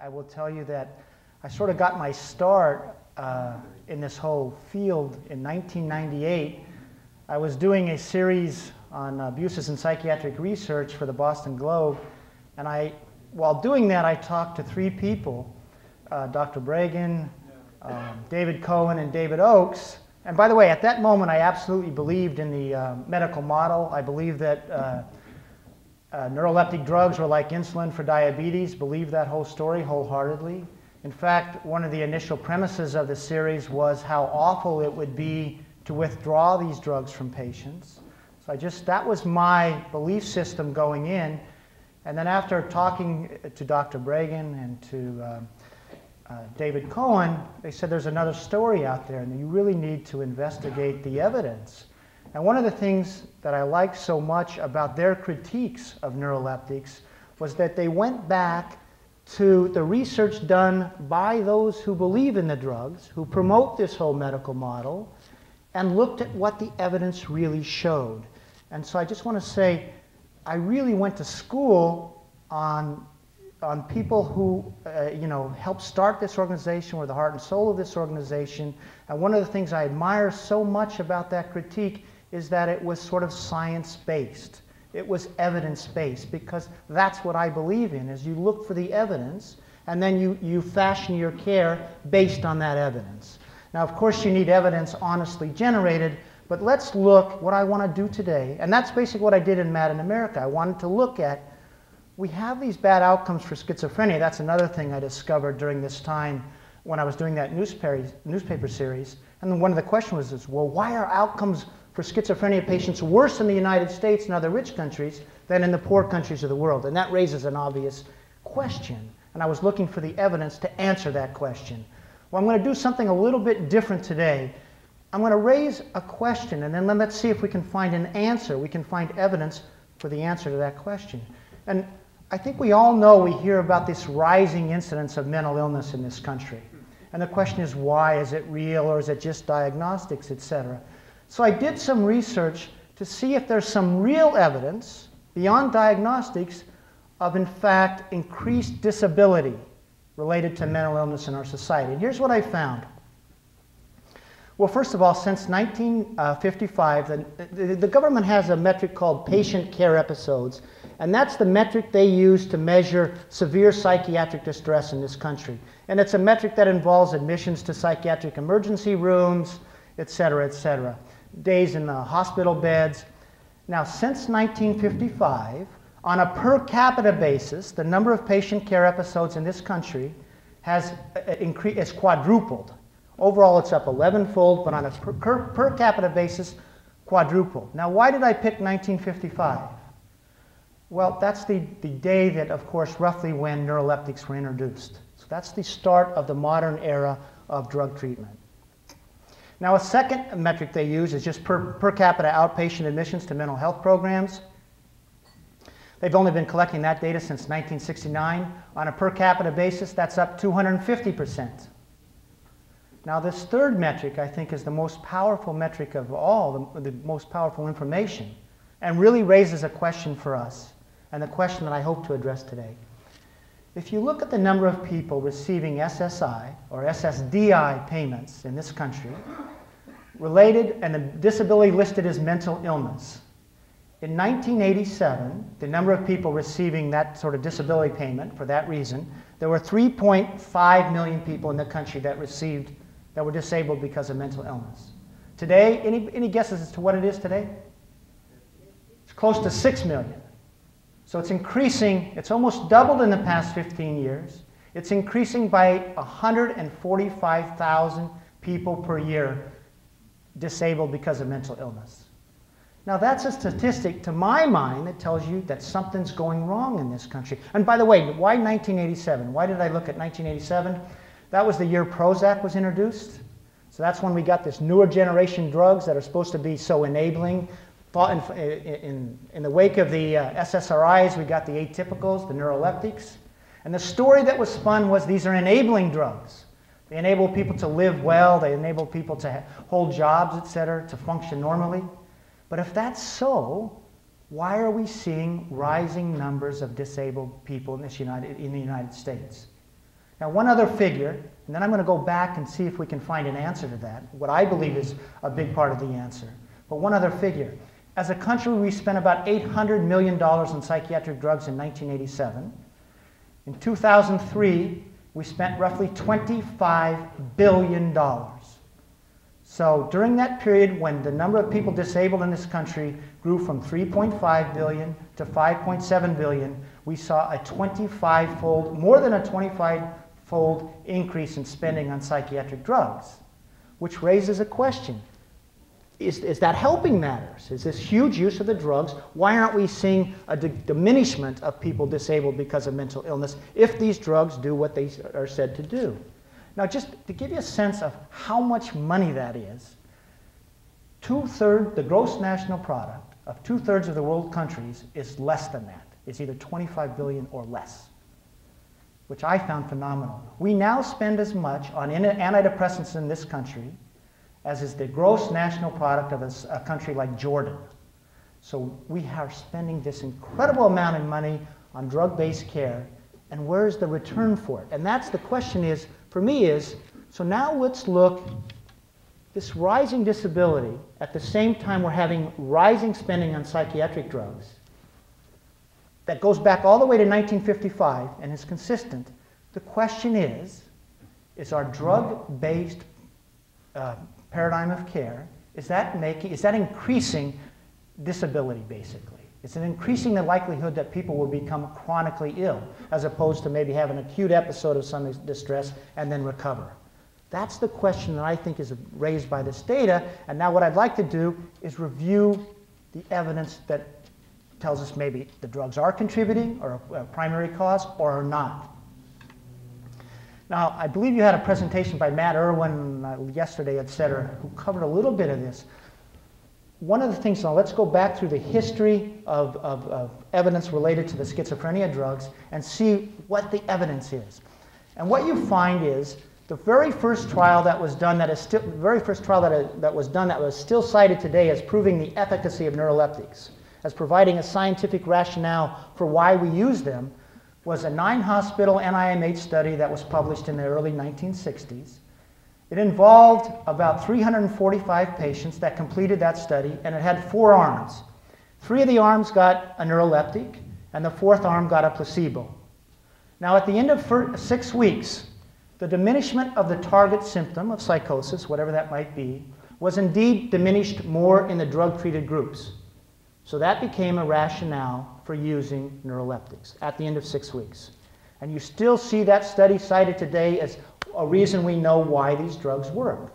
I will tell you that I sort of got my start in this whole field in 1998. I was doing a series on abuses in psychiatric research for the Boston Globe, and while doing that, I talked to three people, Dr. Bregan, David Cohen, and David Oakes. And by the way, at that moment, I absolutely believed in the medical model. I believed that neuroleptic drugs were like insulin for diabetes, believed that whole story wholeheartedly. In fact, one of the initial premises of the series was how awful it would be to withdraw these drugs from patients. So that was my belief system going in. And then after talking to Dr. Bregan and to David Cohen, they said there's another story out there and you really need to investigate the evidence. And one of the things that I liked so much about their critiques of neuroleptics was that they went back to the research done by those who believe in the drugs, who promote this whole medical model, and looked at what the evidence really showed. And so I just want to say, I really went to school on people who helped start this organization, were the heart and soul of this organization. And one of the things I admire so much about that critique is that it was sort of science-based. It was evidence-based, because that's what I believe in, is you look for the evidence, and then you fashion your care based on that evidence. Now, of course, you need evidence honestly generated, but let's look what I want to do today. And that's basically what I did in Mad in America. I wanted to look at, we have these bad outcomes for schizophrenia. That's another thing I discovered during this time when I was doing that newspaper series. And then one of the questions was, well, why are outcomes for schizophrenia patients worse in the United States and other rich countries than in the poor countries of the world? And that raises an obvious question. And I was looking for the evidence to answer that question. Well, I'm going to do something a little bit different today. I'm going to raise a question, and then let's see if we can find an answer. We can find evidence for the answer to that question. And I think we all know, we hear about this rising incidence of mental illness in this country. And the question is, why? Is it real, or is it just diagnostics, etc.? So I did some research to see if there's some real evidence beyond diagnostics of, in fact, increased disability related to mental illness in our society. And here's what I found. Well, first of all, since 1955, the government has a metric called patient care episodes, and that's the metric they use to measure severe psychiatric distress in this country. And it's a metric that involves admissions to psychiatric emergency rooms, et cetera, days in the hospital beds. Now, since 1955, on a per capita basis, the number of patient care episodes in this country has increased, it's quadrupled. Overall, it's up 11-fold, but on a per capita basis, quadrupled. Now, why did I pick 1955? Well, that's the day that, of course, roughly when neuroleptics were introduced. So that's the start of the modern era of drug treatment. Now, a second metric they use is just per capita outpatient admissions to mental health programs. They've only been collecting that data since 1969. On a per capita basis, that's up 250%. Now, this third metric, I think, is the most powerful metric of all, the most powerful information, and really raises a question for us, and the question that I hope to address today. If you look at the number of people receiving SSI or SSDI payments in this country, related, and the disability listed as mental illness, In 1987, the number of people receiving that sort of disability payment for that reason, there were 3.5 million people in the country that were disabled because of mental illness. Today, any guesses as to what it is today? It's close to 6 million. So it's increasing. It's almost doubled in the past 15 years. It's increasing by 145,000 people per year disabled because of mental illness. Now that's a statistic, to my mind, that tells you that something's going wrong in this country. And by the way, why 1987? Why did I look at 1987? That was the year Prozac was introduced. So that's when we got this newer generation drugs that are supposed to be so enabling. In the wake of the SSRIs, we got the atypicals, the neuroleptics. And the story that was spun was these are enabling drugs. They enable people to live well, they enable people to hold jobs, etc., to function normally. But if that's so, why are we seeing rising numbers of disabled people in the United States? Now, one other figure, and then I'm going to go back and see if we can find an answer to that, what I believe is a big part of the answer. But one other figure. As a country, we spent about $800 million in psychiatric drugs in 1987. In 2003, we spent roughly $25 billion. So during that period, when the number of people disabled in this country grew from 3.5 billion to 5.7 billion, we saw a 25-fold, more than a 25-fold increase in spending on psychiatric drugs, which raises a question. Is that helping matters? Is this huge use of the drugs? Why aren't we seeing a diminishment of people disabled because of mental illness if these drugs do what they are said to do? Now, just to give you a sense of how much money that is, the gross national product of 2/3 of the world countries is less than that. It's either 25 billion or less, which I found phenomenal. We now spend as much on antidepressants in this country as is the gross national product of a country like Jordan. So we are spending this incredible amount of money on drug-based care, and where's the return for it? And that's the question is, for me is, so now let's look, this rising disability, at the same time we're having rising spending on psychiatric drugs, that goes back all the way to 1955 and is consistent. The question is our drug-based paradigm of care, is that increasing disability, basically? Is it increasing the likelihood that people will become chronically ill, as opposed to maybe have an acute episode of some distress and then recover? That's the question that I think is raised by this data, and now what I'd like to do is review the evidence that tells us maybe the drugs are contributing, or a primary cause, or are not. Now, I believe you had a presentation by Matt Irwin yesterday, et cetera, who covered a little bit of this. One of the things, now let's go back through the history of evidence related to the schizophrenia drugs and see what the evidence is. And what you find is the very first trial that was done that was still cited today as proving the efficacy of neuroleptics, as providing a scientific rationale for why we use them, was a 9-hospital NIMH study that was published in the early 1960s. It involved about 345 patients that completed that study, and it had 4 arms. 3 of the arms got a neuroleptic, and the 4th arm got a placebo. Now, at the end of 6 weeks, the diminishment of the target symptom of psychosis, whatever that might be, was indeed diminished more in the drug-treated groups. So that became a rationale for using neuroleptics at the end of 6 weeks. And you still see that study cited today as a reason we know why these drugs work.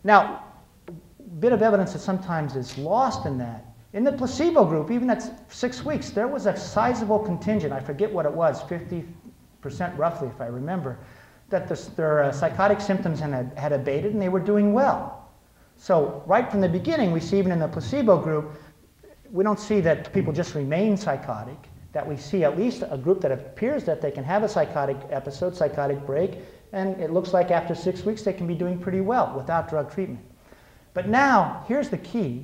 Now, a bit of evidence that sometimes is lost in that. In the placebo group, even at 6 weeks, there was a sizable contingent, I forget what it was, 50% roughly if I remember, that their psychotic symptoms had abated and they were doing well. So right from the beginning, we see even in the placebo group, we don't see that people just remain psychotic, that we see at least a group that appears that they can have a psychotic episode, psychotic break, and it looks like after 6 weeks they can be doing pretty well without drug treatment. But now, here's the key.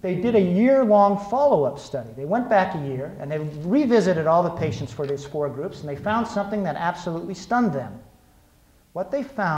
They did a year-long follow-up study. They went back a year and they revisited all the patients for these 4 groups, and they found something that absolutely stunned them. What they found